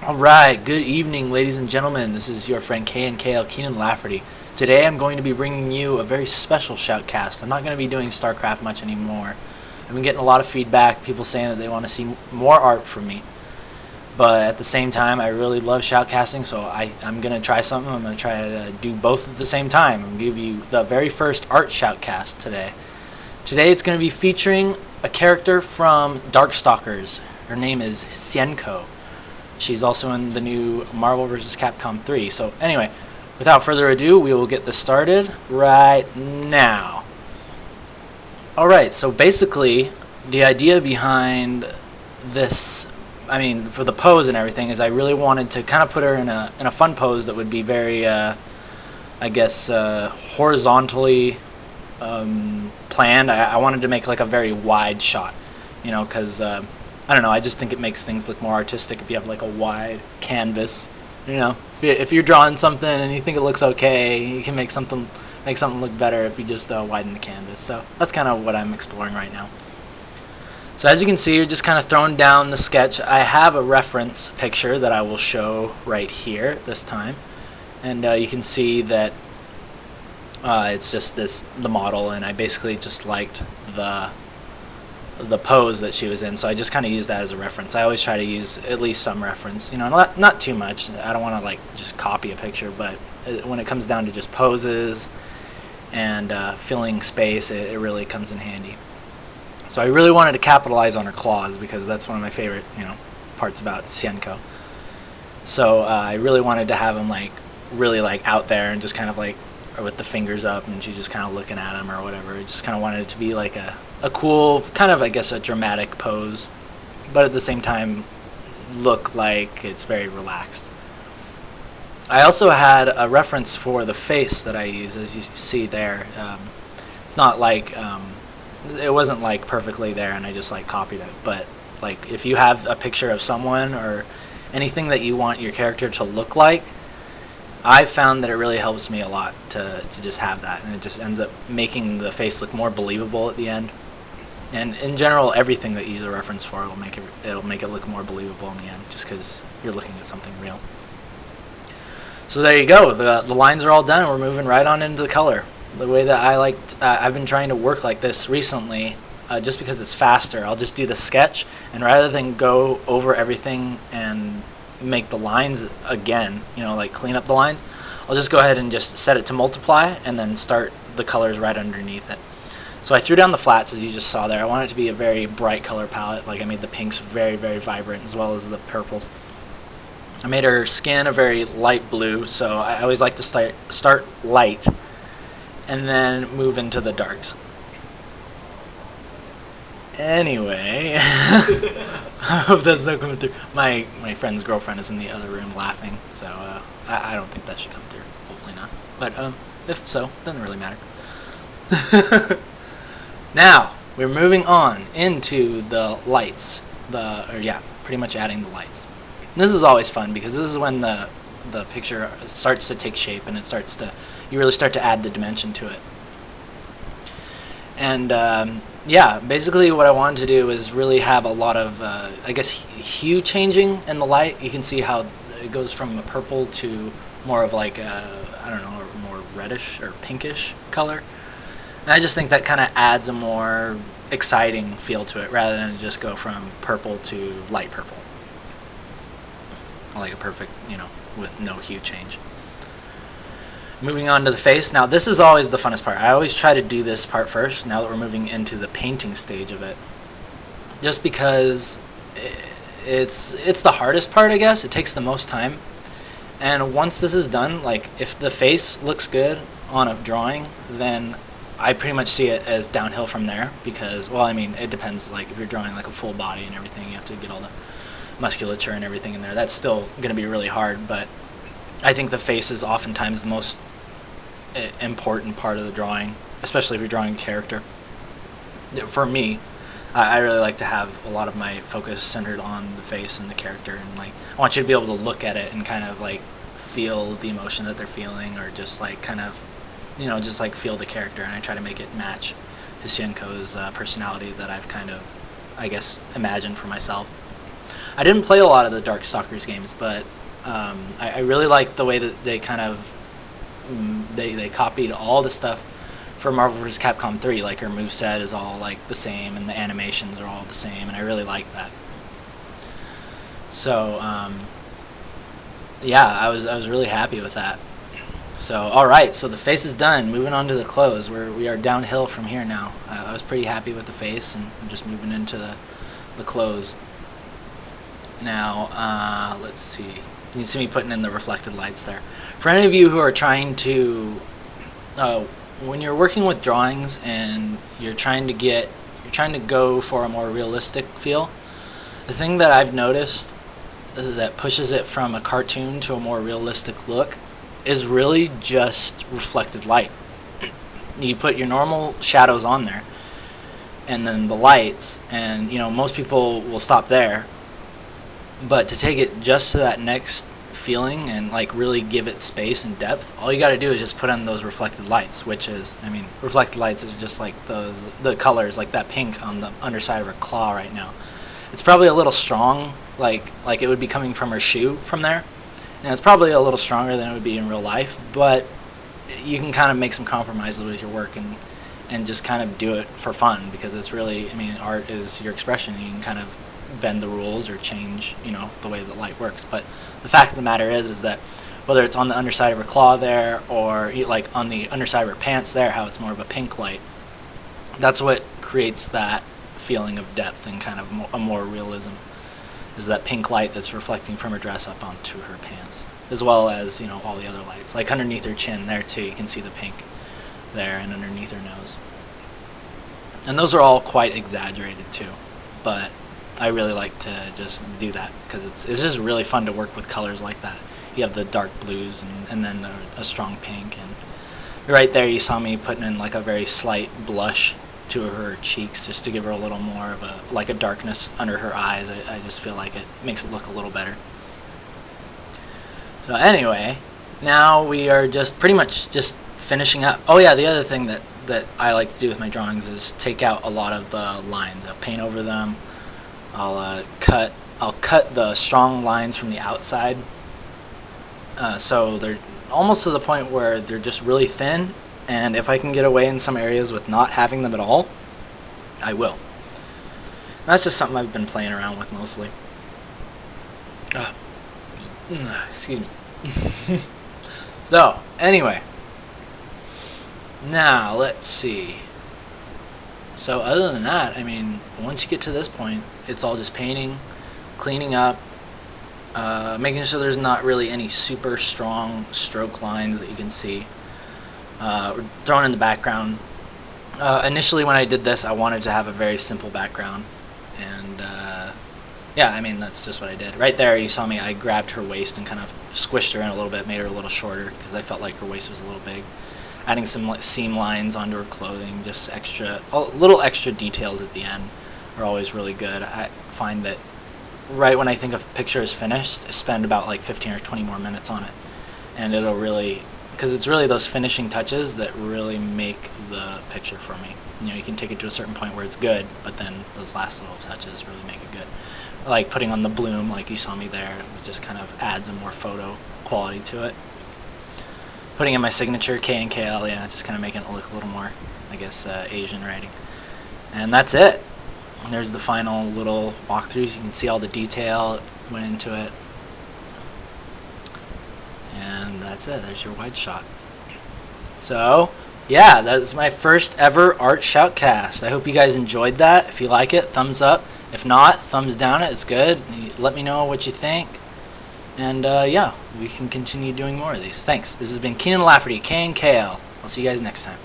Alright, good evening, ladies and gentlemen. This is your friend KNKL, Keenan Lafferty. Today I'm going to be bringing you a very special shoutcast. I'm not going to be doing StarCraft much anymore. I've been getting a lot of feedback, people saying that they want to see more art from me. But at the same time, I really love shoutcasting, so I'm going to try something. I'm going to try to do both at the same time. I'm going to give you the very first art shoutcast today. Today it's going to be featuring a character from Darkstalkers. Her name is Hsien-ko. She's also in the new Marvel vs. Capcom 3. So anyway, without further ado, we will get this started right now. Alright, so basically, the idea behind this, for the pose and everything, is I really wanted to kind of put her in a fun pose that would be very, horizontally planned. I wanted to make like a very wide shot, because I don't know, I just think it makes things look more artistic if you have like a wide canvas. If you're drawing something and you think it looks okay, you can make something look better if you just widen the canvas. So that's kind of what I'm exploring right now. So as you can see, you're just kind of throwing down the sketch. I have a reference picture that I will show right here this time, and you can see that it's just the model, and I basically just liked the pose that she was in, so I just kind of use that as a reference. I always try to use at least some reference, not too much. I don't want to like just copy a picture, but when it comes down to just poses and filling space, it really comes in handy. So I really wanted to capitalize on her claws because that's one of my favorite parts about Hsien-ko. So I really wanted to have him really out there and just kind of or with the fingers up, and she's just kind of looking at him or whatever. I just kind of wanted it to be like a cool, kind of, I guess, a dramatic pose, but at the same time look like it's very relaxed. I also had a reference for the face that I use, as you see there. It's not it wasn't perfectly there and I just copied it, but if you have a picture of someone or anything that you want your character to look like, I've found that it really helps me a lot to just have that, and it just ends up making the face look more believable at the end. And in general, everything that you use a reference for will make it look more believable in the end, just because you're looking at something real. So there you go. The lines are all done, and we're moving right on into the color. The way that I've been trying to work like this recently, just because it's faster. I'll just do the sketch, and rather than go over everything and make the lines again, clean up the lines, I'll just go ahead and just set it to multiply and then start the colors right underneath it. So I threw down the flats, as you just saw there. I want it to be a very bright color palette. I made the pinks very, very vibrant, as well as the purples. I made her skin a very light blue, so I always like to start light and then move into the darks. Anyway, I hope that's not coming through. My friend's girlfriend is in the other room laughing, so I don't think that should come through. Hopefully not. But if so, doesn't really matter. Now we're moving on into the lights. Pretty much adding the lights. And this is always fun because this is when the picture starts to take shape and you really start to add the dimension to it. And basically what I wanted to do is really have a lot of, hue changing in the light. You can see how it goes from a purple to more of a more reddish or pinkish color. And I just think that kind of adds a more exciting feel to it rather than just go from purple to light purple. Like a perfect, with no hue change. Moving on to the face. Now this is always the funnest part. I always try to do this part first now that we're moving into the painting stage of it. Just because it's the hardest part, I guess. It takes the most time. And once this is done, if the face looks good on a drawing, then I pretty much see it as downhill from there because, it depends. If you're drawing a full body and everything, you have to get all the musculature and everything in there. That's still going to be really hard, but I think the face is oftentimes the most important part of the drawing, especially if you're drawing a character. For me, I really like to have a lot of my focus centered on the face and the character, and I want you to be able to look at it and kind of feel the emotion that they're feeling, or just feel the character, and I try to make it match Hsien-ko's personality that I've kind of, imagined for myself. I didn't play a lot of the Darkstalkers games, but I really like the way that they kind of they copied all the stuff for Marvel vs. Capcom 3. Like, her moveset is all like the same, and the animations are all the same, and I really like that. So yeah, I was really happy with that. So alright, so the face is done. Moving on to the clothes. We are downhill from here now. I was pretty happy with the face, and I'm just moving into the clothes. Now, let's see. You can see me putting in the reflected lights there. For any of you who are trying to, when you're working with drawings and you're trying to go for a more realistic feel, the thing that I've noticed that pushes it from a cartoon to a more realistic look is really just reflected light. You put your normal shadows on there, and then the lights, and most people will stop there. But to take it just to that next feeling and like really give it space and depth, all you got to do is just put on those reflected lights, which is, reflected lights is just like the colors, like that pink on the underside of her claw right now. It's probably a little strong, like it would be coming from her shoe from there, and it's probably a little stronger than it would be in real life, but you can kind of make some compromises with your work and just kind of do it for fun, because it's really, art is your expression. You can kind of bend the rules or change, the way that light works. But the fact of the matter is that whether it's on the underside of her claw there, or like on the underside of her pants there, how it's more of a pink light, that's what creates that feeling of depth and kind of a more realism, is that pink light that's reflecting from her dress up onto her pants, as well as all the other lights, like underneath her chin there too. You can see the pink there, and underneath her nose, and those are all quite exaggerated too, but I really like to just do that because it's just really fun to work with colors like that. You have the dark blues and then a strong pink, and right there you saw me putting in like a very slight blush to her cheeks, just to give her a little more of a darkness under her eyes. I just feel like it makes it look a little better. So anyway, now we are just pretty much just finishing up. Oh yeah, the other thing that I like to do with my drawings is take out a lot of the lines. I'll paint over them. I'll cut the strong lines from the outside, so they're almost to the point where they're just really thin, and if I can get away in some areas with not having them at all, I will. And that's just something I've been playing around with mostly. Excuse me. So, anyway, now let's see. So other than that, once you get to this point, it's all just painting, cleaning up, making sure there's not really any super strong stroke lines that you can see. Throwing in the background. Initially when I did this, I wanted to have a very simple background, and yeah, that's just what I did. Right there, you saw me, I grabbed her waist and kind of squished her in a little bit, made her a little shorter, because I felt like her waist was a little big. Adding some seam lines onto her clothing, just little extra details at the end are always really good. I find that right when I think a picture is finished, I spend about like 15 or 20 more minutes on it, and it'll really, because it's really those finishing touches that really make the picture for me. You can take it to a certain point where it's good, but then those last little touches really make it good. Like putting on the bloom, like you saw me there, it just kind of adds a more photo quality to it. Putting in my signature, KNKL, yeah, just kind of making it look a little more, I guess, Asian writing. And that's it. And there's the final little walkthroughs. You can see all the detail that went into it. And that's it. There's your wide shot. So, yeah, that's my first ever art shoutcast. I hope you guys enjoyed that. If you like it, thumbs up. If not, thumbs down it. It's good. Let me know what you think. And yeah, we can continue doing more of these. Thanks. This has been Keenan Lafferty, KNKL. I'll see you guys next time.